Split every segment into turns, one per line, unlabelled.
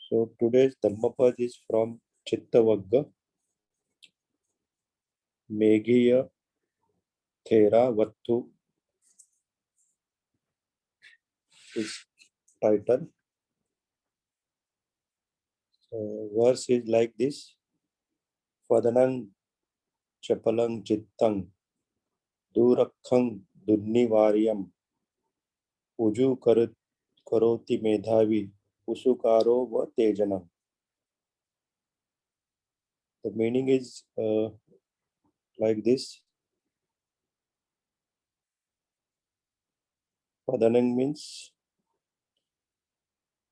So today's Dhammapad is from Chittavagga, Meghiya Thera Vattu is title. So verse is like this: Fadanang Chapalang Chittang Durakhang Dunnivaryam Uju Karoti Medhavi Usukaro Va Tejanam. The meaning is like this. Padanang means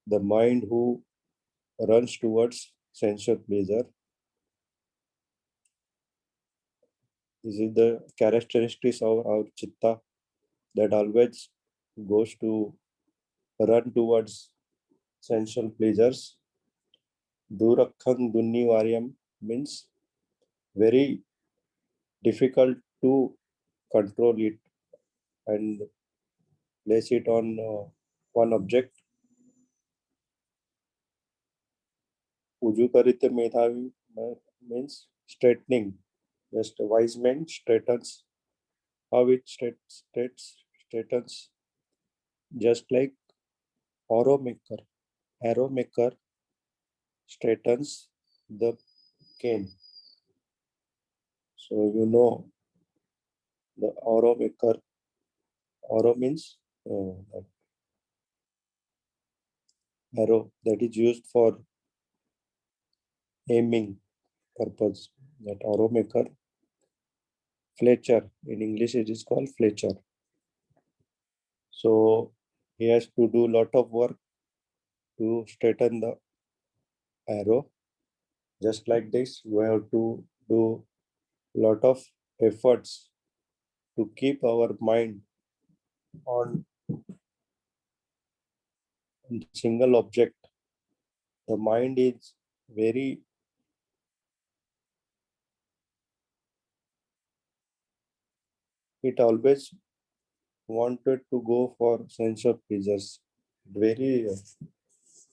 the mind who runs towards sensual pleasure. This is the characteristics of our chitta that always goes to run towards sensual pleasures. Durakhang Dunnivaryam means very difficult to control it and place it on one object. Ujukarita Medhavi means straightening. Just a wise man straightens. How it straightens, just like arrow maker. Arrow maker straightens the cane. So you know the arrow maker. Arrow means arrow that is used for aiming purpose. That arrow maker, fletcher. In English, it is called fletcher. So he has to do lot of work to straighten the arrow. Just like this, we have to do lot of efforts to keep our mind on single object. The mind is very it always wanted to go for sense of pleasures, very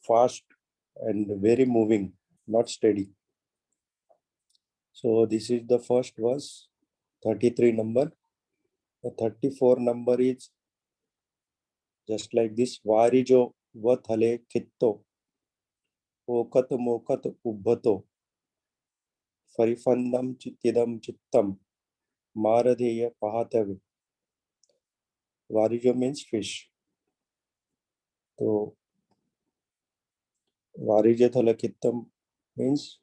fast and very moving, not steady. So this is the first verse, 33 number. The 34 number is just like this: Varijo vathale kitto okat mokat ubbato farifandam chittidam chittam maradheya pahatave. Varijo means fish. So Varija Thalakittam means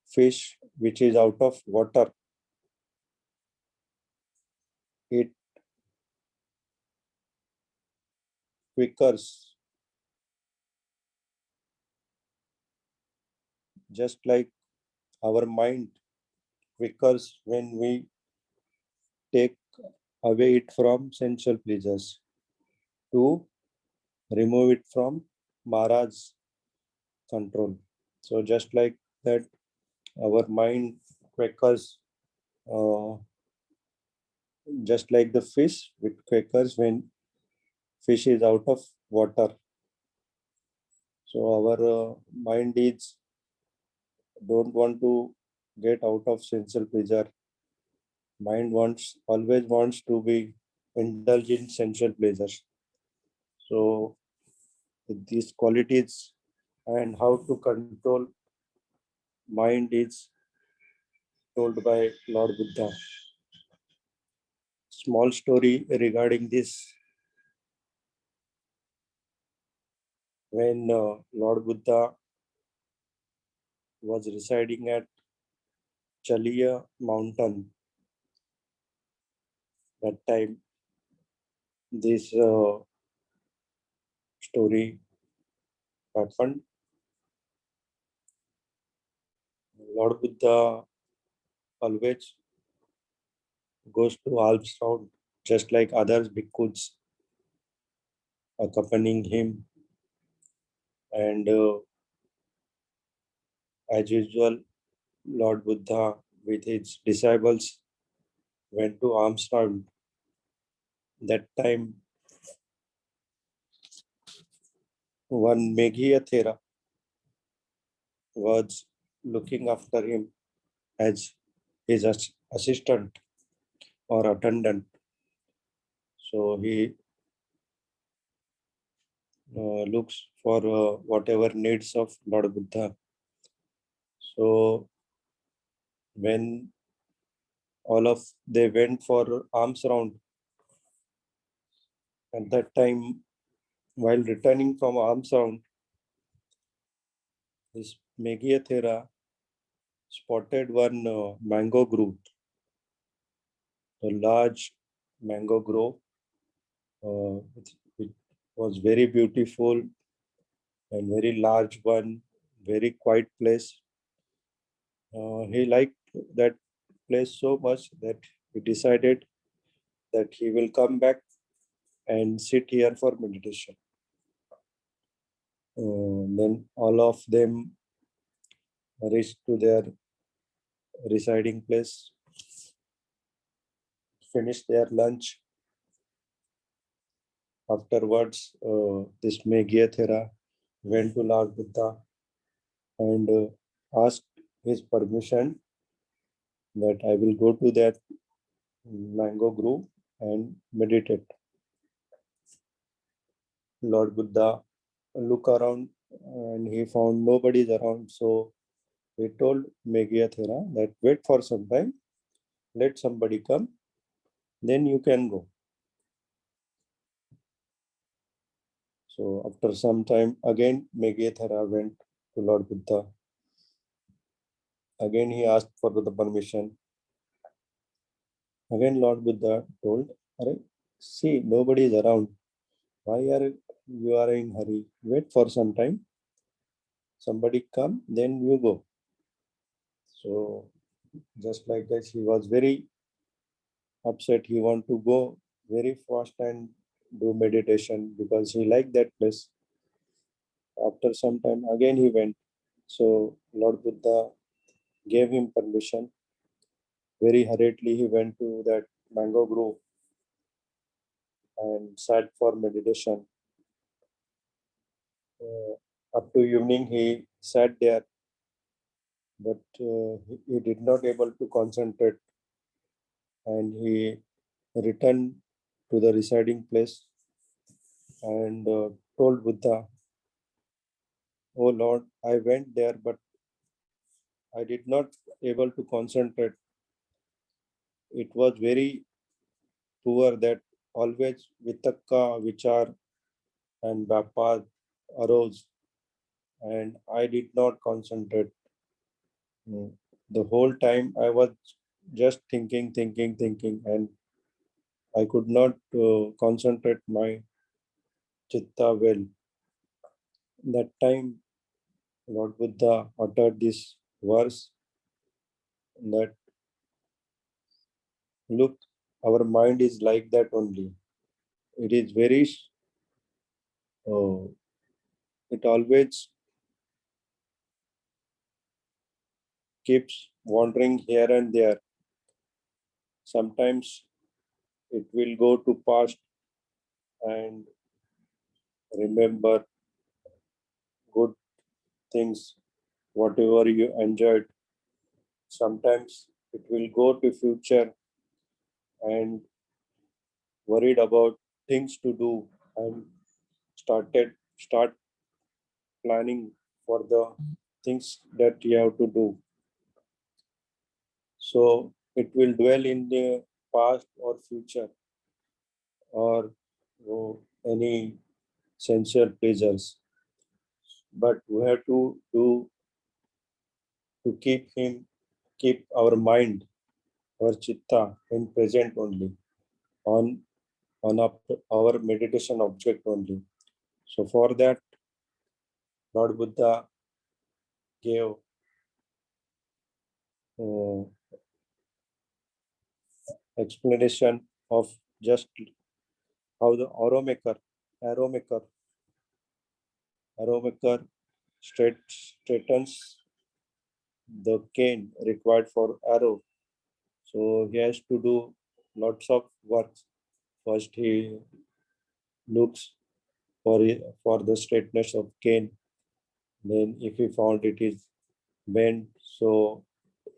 fish which is out of water. It quickers just like our mind quickers when we take away it from sensual pleasures to remove it from Maharaj's control. So just like that, our mind quickers just like the fish, it quickers when fish is out of water. So our mind is don't want to get out of sensual pleasure. Mind always wants to be indulge in sensual pleasures. So these qualities and how to control mind is told by Lord Buddha. Small story regarding this. When Lord Buddha was residing at Chaliya mountain, that time this story happened. Lord Buddha always goes to alms round, just like others bhikkhus accompanying him. And as usual, Lord Buddha with his disciples went to alms round. That time, one Meghiya Thera, was looking after him as his assistant or attendant. So he looks for whatever needs of Lord Buddha. So when all of they went for alms round, at that time, while returning from alms round, this Meghiyathera spotted one mango grove, a large mango grove. It was very beautiful and very large one, very quiet place. He liked that place so much that he decided that he will come back and sit here for meditation. Then all of them reached to their residing place, finished their lunch. Afterwards, this Meghiyathera went to Lord Buddha and asked his permission that I will go to that mango grove and meditate. Lord Buddha look around and he found nobody's around. So he told Meghiyathera that wait for some time, let somebody come, then you can go. So after some time, again Meghiyathera went to Lord Buddha. Again he asked for the permission. Again Lord Buddha told, see, nobody is around. Why are you are in hurry? Wait for some time. Somebody come, then you go. So just like that, he was very upset. He want to go very fast and do meditation because he liked that place. After some time, again he went. So Lord Buddha gave him permission. Very hurriedly, he went to that mango grove and sat for meditation. Up to evening, he sat there, but he did not able to concentrate, and he returned to the residing place and told Buddha, "Oh Lord, I went there, but I did not able to concentrate. It was very poor that always vitakka, vichar, and vyapad arose, and I did not concentrate. The whole time I was just thinking, and I could not concentrate my chitta well. That time, Lord Buddha uttered this verse that look, our mind is like that only. It is very, uh, it always keeps wandering here and there. Sometimes it will go to past and remember good things, whatever you enjoyed. Sometimes it will go to future and worried about things to do and start planning for the things that you have to do. So it will dwell in the past or future or any sensual pleasures. But we have to do to keep our mind, our chitta in present only on our meditation object only. So for that, Lord Buddha gave uh, explanation of just how the arrow maker straightens the cane required for arrow. So he has to do lots of work. First, he looks for the straightness of cane. Then, if he found it is bend, so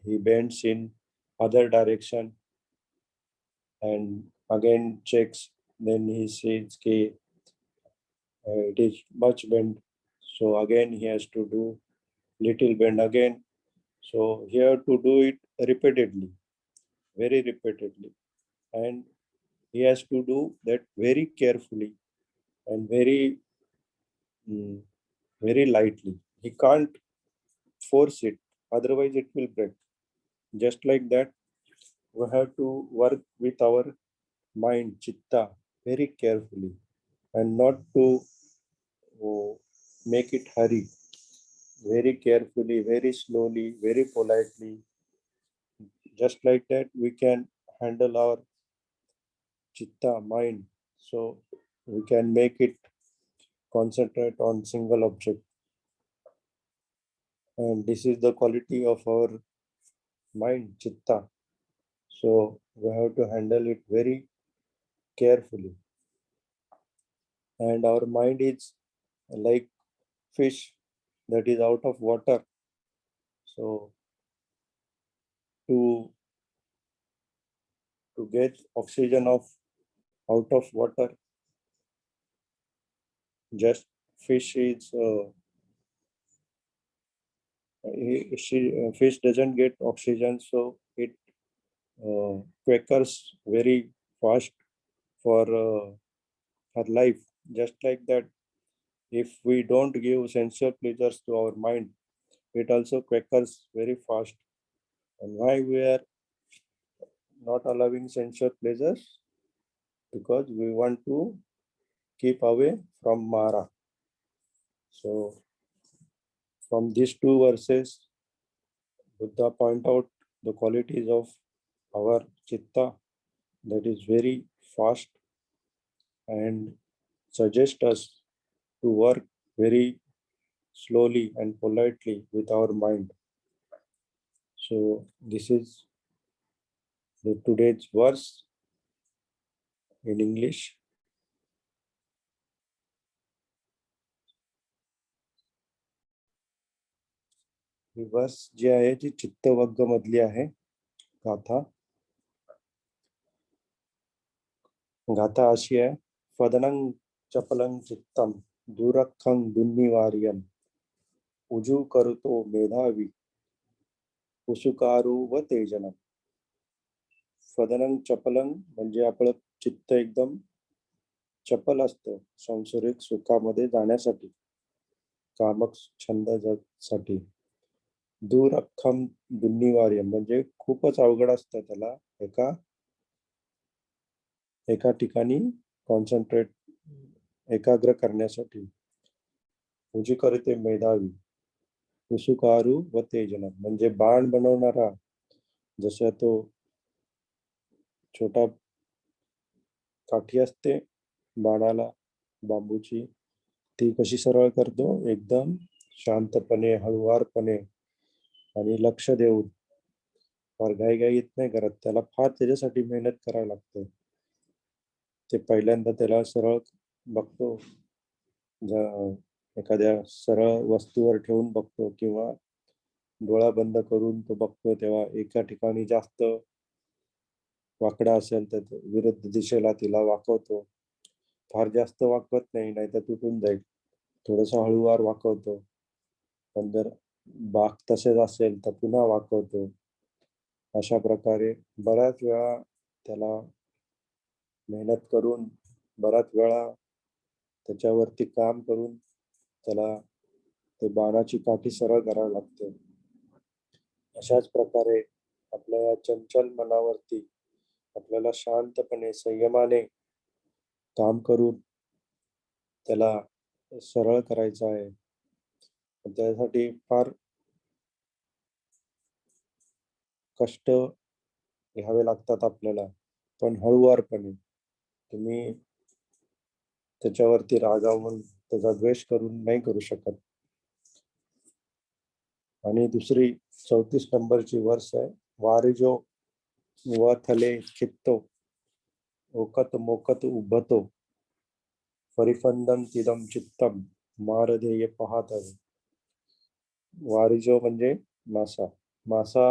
he bends in other direction and again checks. Then he says, okay, it is much bend. So again he has to do little bend again. So he have to do it repeatedly, very repeatedly, and he has to do that very carefully and mm, very lightly. He can't force it, otherwise it will break. Just like that, we have to work with our mind, chitta, very carefully and not to make it hurry. Very carefully, very slowly, very politely. Just like that, we can handle our chitta, mind. So we can make it concentrate on single object. And this is the quality of our mind, chitta. So we have to handle it very carefully. And our mind is like fish that is out of water. So to get oxygen of out of water, just fish is fish doesn't get oxygen, so it quakers very fast for her life. Just like that, if we don't give sensual pleasures to our mind, it also quakers very fast. And why we are not allowing sensual pleasures? Because we want to keep away from Mara. So from these two verses, Buddha point out the qualities of our chitta that is very fast and suggest us to work very slowly and politely with our mind. So this is the today's verse in English. ही वर्स जी आहे ती चित्तवग्ग मधली आहे गाथा. गाथा अशी आहे. फदनं चपलं चित्तं दुरखं दुन्निवार्यं उजू करतो मेधावी उसुकारू व तेजनं. फदनं चपलं म्हणजे आपलं चित्त एकदम चपल असतं सांसारिक सुखामध्ये जाण्यासाठी, कामक छंद साठी. दुरखम दुन्निवार्य म्हणजे खूपच अवघड असतं त्याला एका ठिकाणी कॉन्सन्ट्रेट एकाग्र करण्यासाठी. उजी करते मेधावी उसुकारू व तेजन म्हणजे बाण बनवणारा, जसा तो छोटा काठी असते बाणाला बांबूची, ती कशी सरळ करतो एकदम शांतपणे, हळुवारपणे आणि लक्ष देऊन. फार घाईघाईत नाही करत, त्याला फार त्याच्यासाठी मेहनत करावी लागते. ते पहिल्यांदा त्याला सरळ बघतो, एखाद्या सरळ वस्तूवर ठेवून बघतो किंवा डोळा बंद करून तो बघतो, तेव्हा एका ठिकाणी जास्त वाकडा असेल तर विरुद्ध दिशेला तिला वाकवतो. फार जास्त वाकवत नाही, नाहीतर तुटून जाईल. थोडंसं हळूवार वाकवतो. पण जर बाक तसेच असेल तर पुन्हा वाकवतो. अशा प्रकारे बऱ्याच वेळा त्याला मेहनत करून, बऱ्याच वेळा त्याच्यावरती काम करून त्याला ते बाणाची काठी सरळ करावी लागते. अशाच प्रकारे आपल्या या चंचल मनावरती आपल्याला शांतपणे, संयमाने काम करून त्याला सरळ करायचं आहे. त्यासाठी फार कष्ट घ्यावे लागतात आपल्याला, पण हळुवारपणे. तुम्ही त्याच्यावरती रागावून त्याचा द्वेष करून नाही करू शकत. आणि दुसरी 34 नंबरची वर्स आहे. वारिजो व थले खित्तो ओकत मोकत उभतो परिफंदन तिदम चित्तम मारधेय पाहत. वारिजो म्हणजे मासा मासा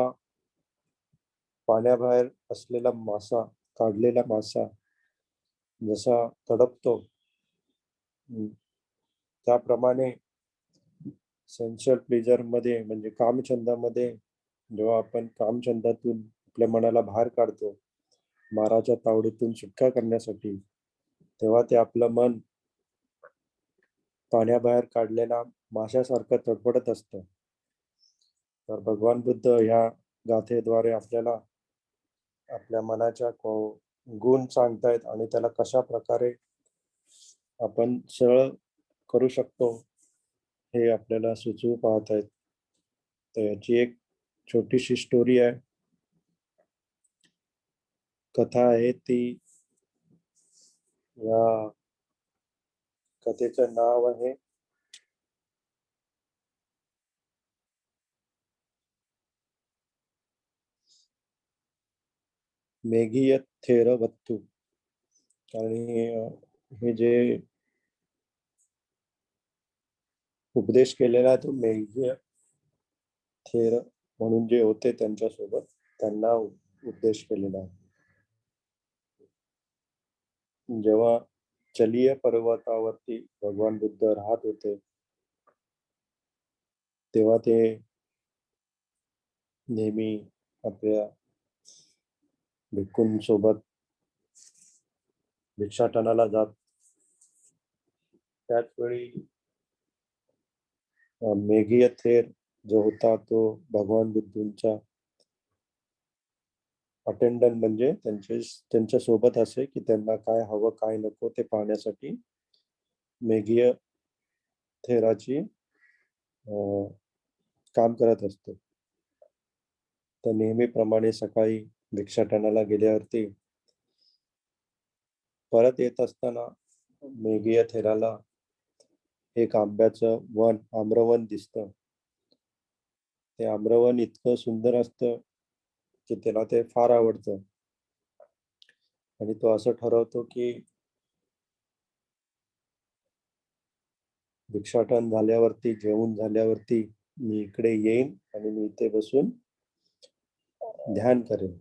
पाण्याबाहेर असलेला मासा, काढलेला मासा जसा तडपतो, त्याप्रमाणे सेन्शुअल प्लेजर मध्ये म्हणजे कामछंदामध्ये जेव्हा आपण कामछंदातून आपल्या मनाला बाहेर काढतो माराच्या तावडीतून सुटका करण्यासाठी, तेव्हा ते आपलं मन पाण्याबाहेर काढलेला माशासारखं तडफडत असतं. तर भगवान बुद्ध ह्या गाथेद्वारे आपल्याला आपल्या मनाच्या गुण सांगतायत आणि त्याला कशा प्रकारे आपण सरळ करू शकतो हे आपल्याला सुचवू पाहत आहेत. तर याची एक छोटीशी स्टोरी आहे, कथा आहे ती. या कथेचं नाव आहे मेघीय थेरवत्तू. आणि हे जे उपदेश केलेला आहे तो मेघीय थेर म्हणून जे होते त्यांच्यासोबत, त्यांना उपदेश केलेला आहे. जेव्हा चलीय पर्वतावरती भगवान बुद्ध राहत होते, तेव्हा ते नेहमी आपल्या भिक्खूंसोबत भिक्षाटनाला जात. त्याच वेळी मेघीय थेर जो होता तो भगवान बुद्धांचा अटेंडंट, म्हणजे त्यांच्या सोबत असे की त्यांना काय हवं काय नको ते पाहण्यासाठी मेघीय थेराची काम करत असतो. तर नेहमीप्रमाणे सकाळी भिक्षाटनाला गेल्यावरती परत येत असताना मेघीय थेराला एक आंब्याचं वन, आम्रवन दिसतं. ते आम्रवन इतकं सुंदर असतं की त्याला ते फार आवडतं आणि तो असं ठरवतो की भिक्षाटन झाल्यावरती, जेवून झाल्यावरती मी इकडे येईन आणि मी इथे बसून ध्यान करेन.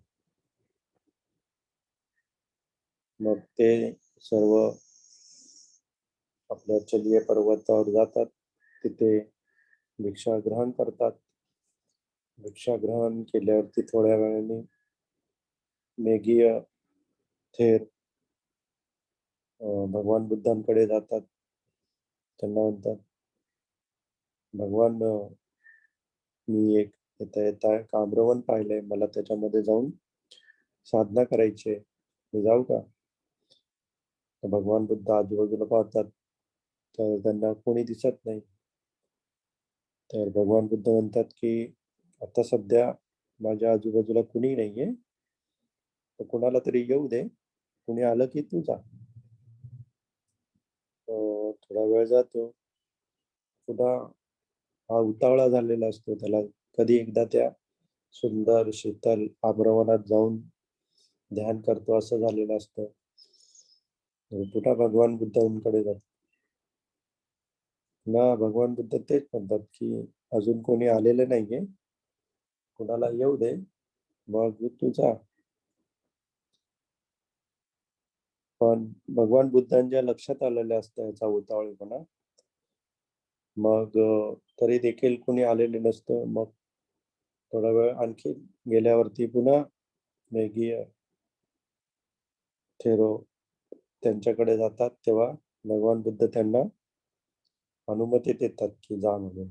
मग ते सर्व आपल्या चलीय पर्वतावर जातात, तिथे भिक्षा ग्रहण करतात. भिक्षा ग्रहण केल्यावरती थोड्या वेळाने मेघीय थेर भगवान बुद्धांकडे जातात. त्यांना म्हणतात, भगवान मी एक येता येता आम्रवन पाहिलंय, मला त्याच्यामध्ये जाऊन साधना करायची आहे, मी जाऊ का? तर भगवान बुद्ध आजूबाजूला पाहतात, तर त्यांना कोणी दिसत नाही. तर भगवान बुद्ध म्हणतात की आता सध्या माझ्या आजूबाजूला कुणी नाहीये, तर कुणाला तरी येऊ दे, कुणी आलं की तू जा. थोडा वेळ जातो, पुन्हा हा उतावळा झालेला असतो, त्याला कधी एकदा त्या सुंदर शीतल आम्रवनात जाऊन ध्यान करतो असं झालेलं असतं. पुन्हा भगवान बुद्धांकडे जातो. ना भगवान बुद्ध तेच म्हणतात की अजून कोणी आलेलं नाहीये, कुणाला येऊ दे, मग तू जा. पण भगवान बुद्धांच्या लक्षात आलेलं असतं याचा उतावळेपणा. मग तरी देखील कोणी आलेले नसतं. मग थोडा वेळ आणखी गेल्यावरती पुन्हा मेघीय थेरो त्यांच्याकडे जातात, तेव्हा भगवान बुद्ध त्यांना अनुमती देतात की जा म्हणून.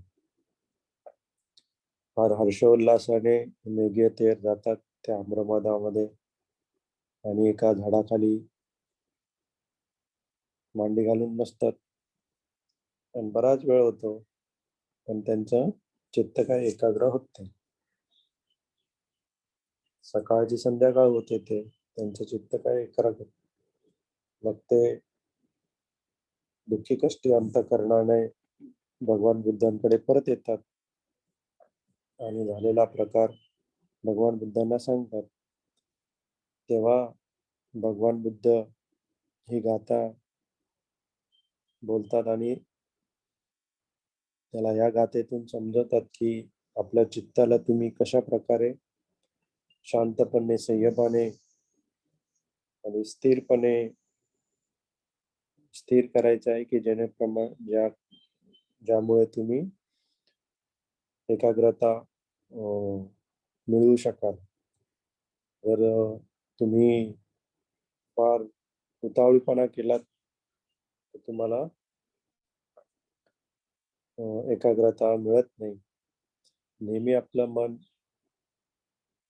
फार हर्षोल्लासाने मेघीय थेर जातात त्या आम्रमधामध्ये आणि एका झाडाखाली मांडी घालून बसतात. पण बराच वेळ होतो, पण त्यांचं चित्त काय एकाग्र होत नाही. सकाळची संध्याकाळ होते, ते त्यांचं चित्त काय एकाग्र. मग ते दुःखी कष्टी अंतःकरणाने भगवान बुद्धांकडे परत येतात आणि झालेला प्रकार भगवान बुद्धांना सांगतात. तेव्हा भगवान बुद्ध ही गाथा बोलतात आणि त्याला या गाथेतून समजवतात की आपल्या चित्ताला तुम्ही कशा प्रकारे शांतपणे, संयमाने आणि स्थिरपणे स्थिर करायचं आहे, की ज्यामुळे तुम्ही एकाग्रता मिळवू शकाल. जर तुम्ही फार उतावळीपणा केलात तर तुम्हाला एकाग्रता मिळत नाही. नेहमी आपलं मन,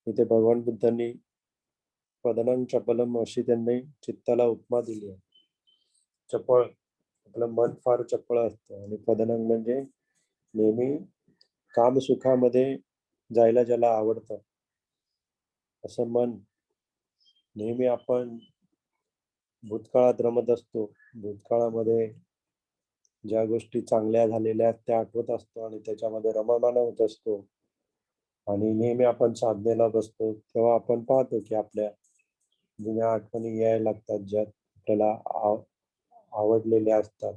इथे भगवान बुद्धांनी पदनं चपलम अशी त्यांनी चित्ताला उपमा दिली आहे. चपळ, आपलं मन फार चपळ असतं आणि पदनं म्हणजे नेहमी कामसुखामध्ये जायला ज्याला आवडतं असं मन. नेहमी आपण भूतकाळात रमत असतो. भूतकाळामध्ये ज्या गोष्टी चांगल्या झालेल्या आहेत त्या आठवत असतो आणि त्याच्यामध्ये रममाण होत असतो. आणि नेहमी आपण साधनेला बसतो तेव्हा आपण पाहतो की आपल्या जुन्या आठवणी यायला लागतात, ज्यात आपल्याला आवडलेल्या असतात.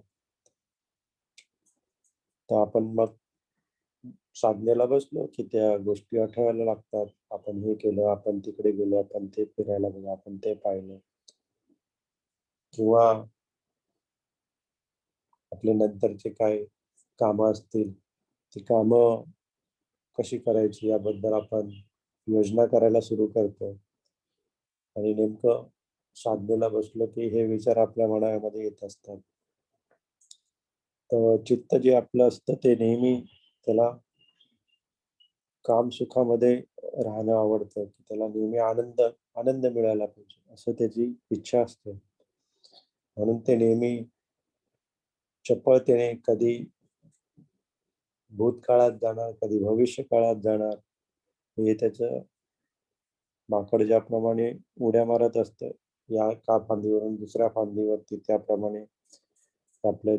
तर आपण मग साधनेला बसलो की त्या गोष्टी आठवायला लागतात. आपण हे केलं, आपण तिकडे गेलो, आपण ते फिरायला गेलो, आपण ते पाहिलं, किंवा आपले नंतरचे काय कामं असतील, ती कामं कशी करायची याबद्दल आपण योजना करायला सुरू करतो. आणि नेमकं साधनेला बसलो की हे विचार आपल्या मनामध्ये येत असतात. तर चित्त जे आपलं असतं ते नेहमी त्याला काम सुखामध्ये राहणं आवडतं, की त्याला नेहमी आनंद आनंद मिळायला पाहिजे असं त्याची इच्छा असते. म्हणून ते नेहमी चपळतेने कधी भूतकाळात जाणार, कधी भविष्य काळात जाणार, हे त्याचं माकड ज्याप्रमाणे उड्या मारत असतं या का फांदीवरून दुसऱ्या फांदीवरती, त्याप्रमाणे आपलं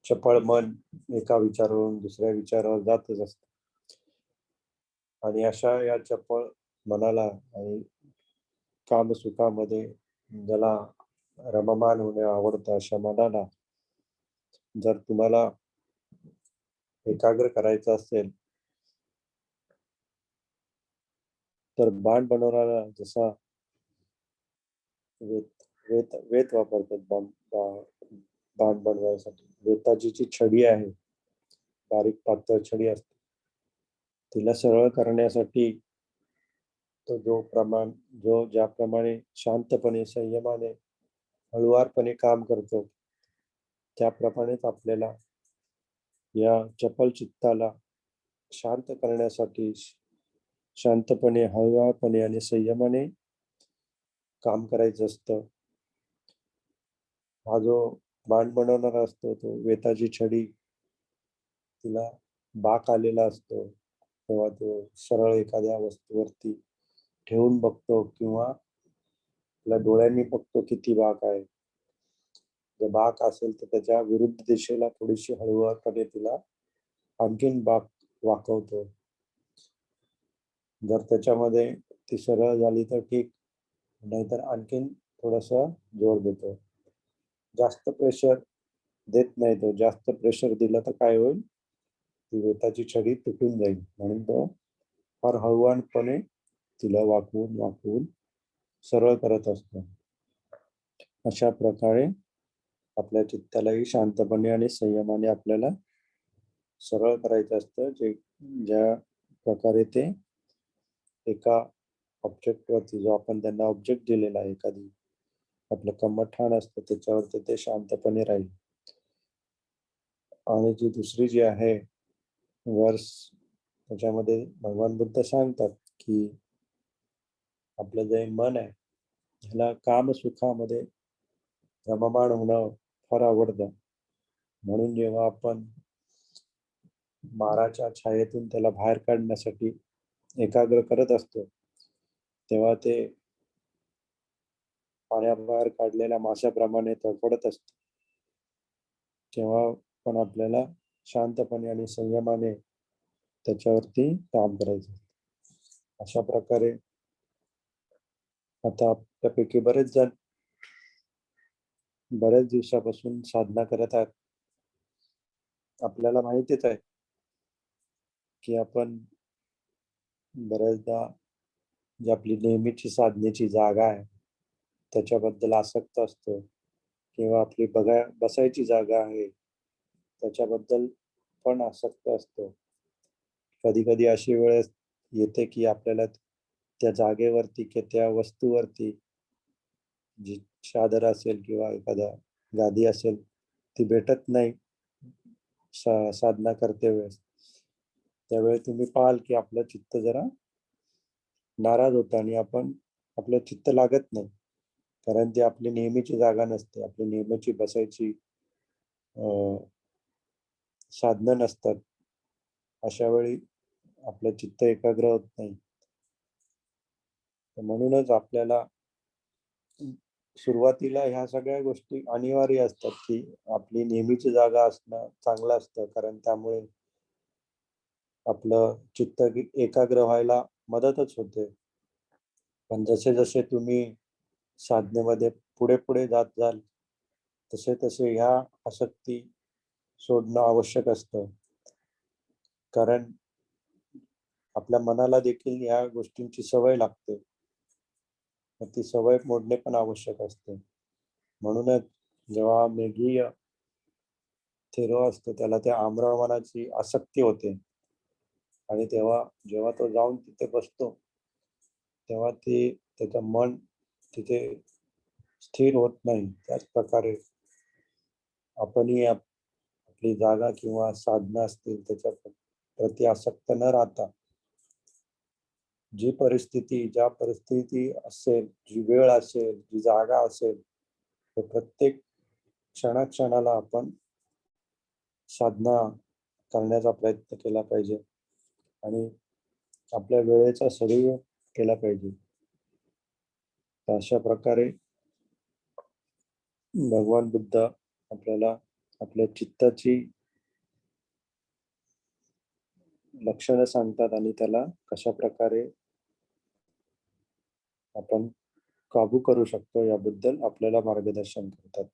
चपळ मन एका विचारावरून दुसऱ्या विचारावर जातच असतं. आणि अशा या चपळ मनाला आणि कामसुखामध्ये ज्याला रममान होणे आवडतं अशा मनाला जर तुम्हाला एकाग्र करायचं असेल तर बाण बनवणारा जसा वेत वापरतात बाण बनवायसाठी. वेताची जी छडी आहे, बारीक पातळ छडी असते, तिला सरळ करण्यासाठी तो जो ज्याप्रमाणे शांतपणे, संयमाने, हळुवारपणे काम करतो, त्याप्रमाणेच आपल्याला या चपल चित्ताला शांत करण्यासाठी शांतपणे, हळुवारपणे आणि संयमाने काम करायचं असतं. हा जो बाण बनवणारा असतो तो वेताची छडी, तिला बाक आलेला असतो, तेव्हा तो सरळ एखाद्या वस्तूवरती ठेवून बघतो किंवा आपल्या डोळ्यांनी बघतो किती बाक आहे. जर बाक असेल तर त्याच्या विरुद्ध दिशेला थोडीशी हळुवारपणे तिला आणखीन बाक वाकवतो. जर त्याच्यामध्ये ती सरळ झाली तर ठीक, नाहीतर आणखीन थोडस जोर देतो. जास्त प्रेशर देत नाही तो. जास्त प्रेशर दिलं तर काय होईल, ती वेताची छडी तुटून जाईल. म्हणून तो फार हळुवारपणे तिला वाकवून वाकवून सरळ करत असतो. अशा प्रकारे आपल्या चित्तालाही शांतपणे आणि संयमाने आपल्याला सरळ करायचं असतं. ज्या प्रकारे ते एका ऑब्जेक्टवरती, जो आपण त्यांना ऑब्जेक्ट दिलेला आहे, एखादी आपलं कम्मठाण असतं त्याच्यावरती ते शांतपणे राहील. आणि जी दुसरी जी आहे वर्स, त्याच्यामध्ये भगवान बुद्ध सांगतात की आपलं जे मन आहे ह्याला कामसुखामध्ये रममाण होणं फार आवडतं. म्हणून जेव्हा आपण माराच्या छायेतून त्याला बाहेर काढण्यासाठी एकाग्र करत असतो, तेव्हा ते पाण्याबाहेर काढलेल्या माशाप्रमाणे तडफडत असते. तेव्हा पण आपल्याला शांतपणे आणि संयमाने त्याच्यावरती काम करायचं. अशा प्रकारे आता आपल्यापैकी बरेच जण बऱ्याच दिवसापासून साधना करत आहेत. आपल्याला माहितीच आहे की आपण बऱ्याचदा जी आपली नेहमीची साधनेची जागा आहे त्याच्याबद्दल आसक्त असतो, किंवा आपली बसायची जागा आहे त्याच्याबद्दल पण आसक्त असतो. कधी कधी अशी वेळ येते की आपल्याला त्या जागेवरती किंवा त्या वस्तूवरती जी चादर असेल किंवा एखादा गादी असेल ती भेटत नाही साधना करते वेळेस. त्यावेळी तुम्ही पाहाल की आपलं चित्त जरा नाराज होतं आणि आपलं चित्त लागत नाही, कारण ती आपली नेहमीची जागा नसते, आपली नेहमीची बसायची साधनं नसतात. अशा वेळी आपलं चित्त एकाग्र होत नाही. म्हणूनच आपल्याला सुरुवातीला ह्या सगळ्या गोष्टी अनिवार्य असतात की आपली नेहमीची जागा असणं चांगलं असतं, कारण त्यामुळे आपलं चित्त एकाग्र व्हायला मदतच होते. पण जसे जसे तुम्ही साधनेमध्ये पुढे पुढे जात जाल तसे तसे ह्या आसक्ती सोडणं आवश्यक असतं, कारण आपल्या मनाला देखील ह्या गोष्टींची सवय लागते. ती सवय मोडणे पण आवश्यक असते. म्हणूनच जेव्हा मेघीय थेरो असतो त्याला त्या आम्रमनाची आसक्ती होते, आणि जेव्हा तो जाऊन तिथे बसतो तेव्हा त्याचं मन तिथे स्थिर होत नाही. त्याच प्रकारे आपणही आपली जागा किंवा साधना असतील त्याच्या प्रती आसक्त न राहता ज्या परिस्थिती असेल, जी वेळ असेल, जी जागा असेल, तर प्रत्येक क्षणाक्षणाला आपण साधना करण्याचा प्रयत्न केला पाहिजे आणि आपल्या वेळेचा सदुपयोग केला पाहिजे. तर अशा प्रकारे भगवान बुद्ध आपल्याला आपल्या चित्ताची लक्षणं सांगतात आणि त्याला कशा प्रकारे आपण काबू करू शकतो याबद्दल आपल्याला मार्गदर्शन करतात.